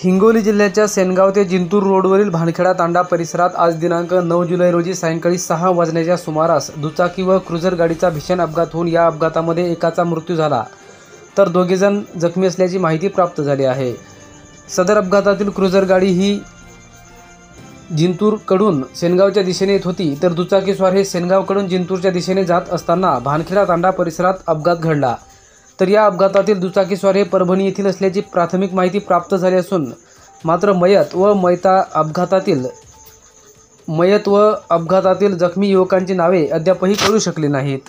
हिंगोली जिल्ह्याच्या सेनगाव ते जिंतूर रोडवरील भानखेडा तांडा परिसरात आज दिनांक 9 जुलै रोजी सायंकाळी 6 वाजण्याच्या सुमारास दुचाकी व क्रुझर गाडीचा भीषण अपघात होऊन या अपघातामध्ये एकाचा मृत्यू झाला तर दोघे जण जखमी असल्याची माहिती प्राप्त झाली आहे। सदर अपघातातील क्रुझर गाडी ही जिंतूरकडून सेनगावच्या दिशेने येत होती तर दुचाकीस्वार हे सेनगावकडून जिंतूरच्या दिशेने जात असताना भानखेडा तांडा परिसरात अपघात घडला। तर या अपघातातील दुचाकीस्वार हे परभणी येथील असल्याची प्राथमिक माहिती प्राप्त झाली असून मात्र मयत व अपघातातील जखमी युवकांची नावे अद्यापही कळू शकली नाहीत।